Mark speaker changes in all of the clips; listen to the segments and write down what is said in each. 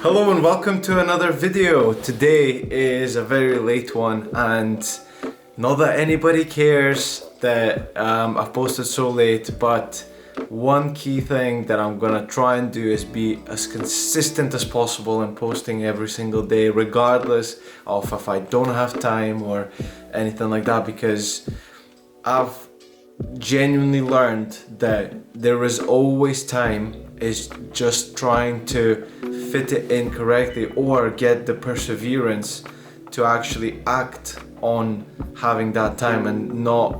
Speaker 1: Hello and welcome to another video. Today is a very late one, and not that anybody cares that I've posted so late, but one key thing that I'm gonna try and do is be as consistent as possible in posting every single day, regardless of if I don't have time or anything like that, because I've genuinely learned that there is always time. Is just trying to fit it in correctly or get the perseverance to actually act on having that time and not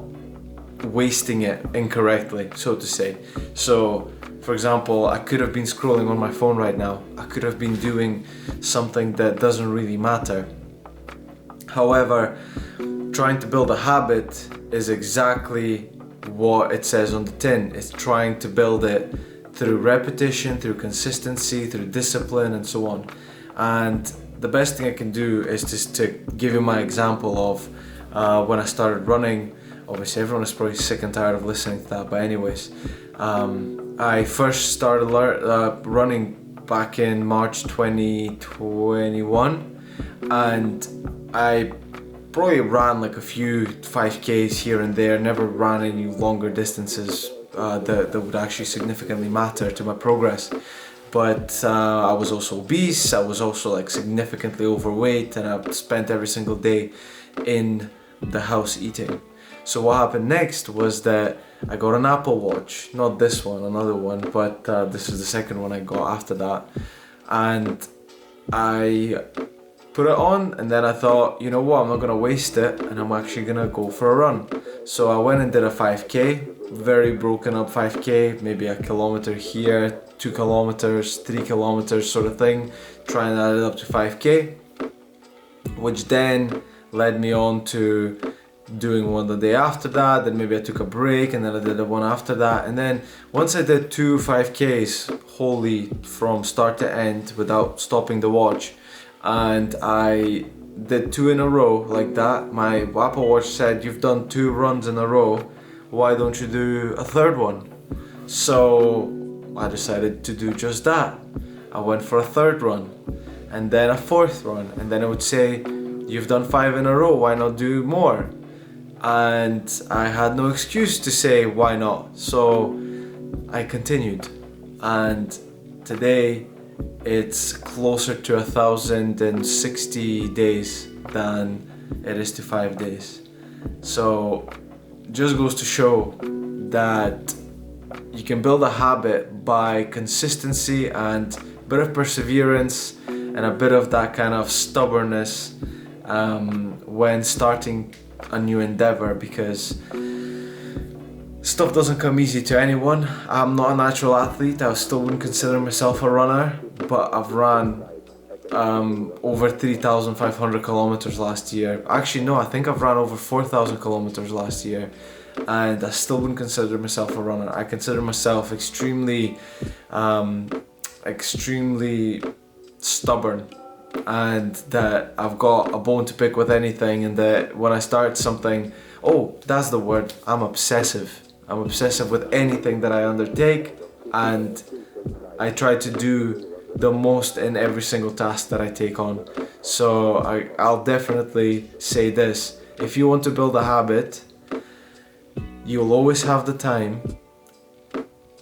Speaker 1: wasting it incorrectly, so to say. So for example, I could have been scrolling on my phone right now. I could have been doing something that doesn't really matter. However, trying to build a habit is exactly what it says on the tin. It's trying to build it through repetition, through consistency, through discipline, and so on. And the best thing I can do is just to give you my example of when I started running. Obviously everyone is probably sick and tired of listening to that, but anyways, I first started running back in March 2021, and I probably ran like a few 5Ks here and there, never ran any longer distances that would actually significantly matter to my progress. But I was also obese, I was also like significantly overweight, and I spent every single day in the house eating. So what happened next was that I got an Apple Watch, not this one, another one, but this is the second one I got after that. And I put it on, and then I thought, you know what, I'm not gonna waste it, and I'm actually gonna go for a run. So I went and did a 5K, very broken up 5K, maybe a kilometer here, 2 kilometers, 3 kilometers sort of thing, trying to add it up to 5K, which then led me on to doing one the day after that. Then maybe I took a break, and then I did the one after that, and then once I did 2 5Ks wholly from start to end without stopping the watch, and I did 2 in a row like that, my Apple Watch said, "You've done 2 runs in a row, why don't you do a third one?" So I decided to do just that. I went for a third run, and then a fourth run, and then it would say, "You've done 5 in a row, why not do more?" And I had no excuse to say why not, so I continued, and today it's closer to 1,060 days than it is to 5 days. So just goes to show that you can build a habit by consistency and a bit of perseverance and a bit of that kind of stubbornness when starting a new endeavor, because stuff doesn't come easy to anyone. I'm not a natural athlete. I still wouldn't consider myself a runner, but I've ran over 3,500 kilometers last year. Actually, no, I think I've ran over 4,000 kilometers last year, and I still wouldn't consider myself a runner. I consider myself extremely stubborn, and that I've got a bone to pick with anything, and that when I start something, oh, that's the word, I'm obsessive. I'm obsessive with anything that I undertake, and I try to do the most in every single task that I take on. So I'll definitely say this: if you want to build a habit, you'll always have the time.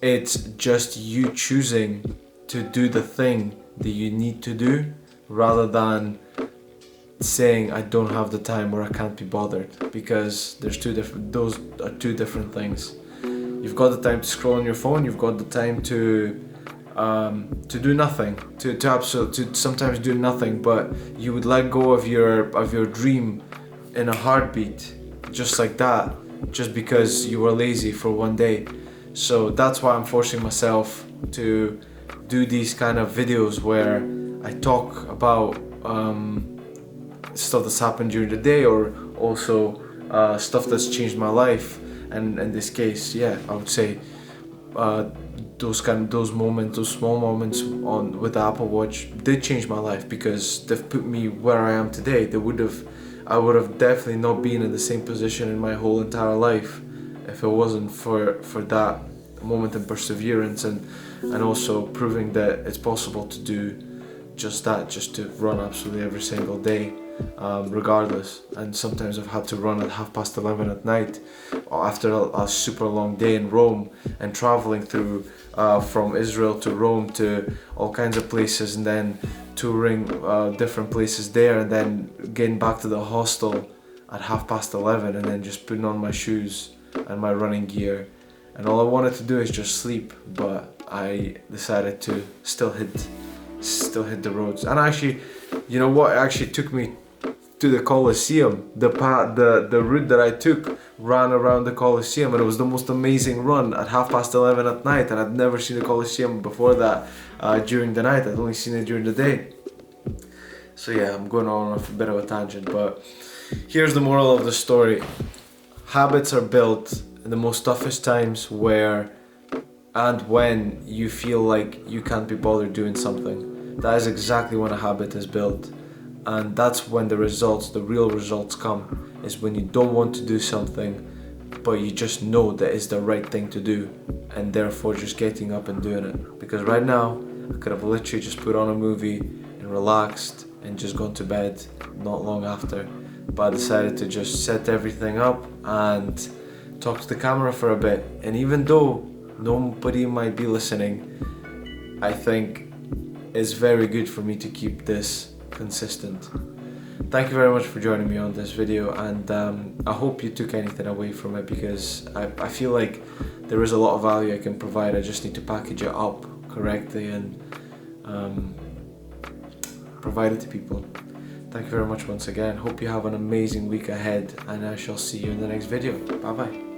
Speaker 1: It's just you choosing to do the thing that you need to do, rather than saying I don't have the time or I can't be bothered, because those are two different things. You've got the time to scroll on your phone, you've got the time to do nothing, to sometimes do nothing, but you would let go of your dream in a heartbeat, just like that, just because you were lazy for one day. So that's why I'm forcing myself to do these kind of videos where I talk about stuff that's happened during the day, or also stuff that's changed my life. And in this case, yeah, I would say those small moments with the Apple Watch did change my life, because they've put me where I am today. I would have definitely not been in the same position in my whole entire life if it wasn't for that moment of perseverance and also proving that it's possible to do just to run absolutely every single day, regardless. And sometimes I've had to run at 11:30 at night after a super long day in Rome and traveling through from Israel to Rome to all kinds of places, and then touring different places there, and then getting back to the hostel at 11:30, and then just putting on my shoes and my running gear, and all I wanted to do is just sleep, but I decided to still hit the roads. And actually, you know what, it actually took me to the Colosseum. The route that I took ran around the Colosseum, and it was the most amazing run at 11:30 at night, and I'd never seen the Colosseum before that during the night. I'd only seen it during the day. So yeah, I'm going on a bit of a tangent, but here's the moral of the story. Habits are built in the most toughest times where and when you feel like you can't be bothered doing something. That is exactly when a habit is built. And that's when the real results come, is when you don't want to do something, but you just know that it's the right thing to do, and therefore just getting up and doing it. Because right now, I could have literally just put on a movie and relaxed and just gone to bed not long after. But I decided to just set everything up and talk to the camera for a bit. And even though nobody might be listening, I think it's very good for me to keep this consistent. Thank you very much for joining me on this video, and I hope you took anything away from it, because I feel like there is a lot of value I can provide. I just need to package it up correctly and provide it to people. Thank you very much once again. Hope you have an amazing week ahead, and I shall see you in the next video. Bye bye.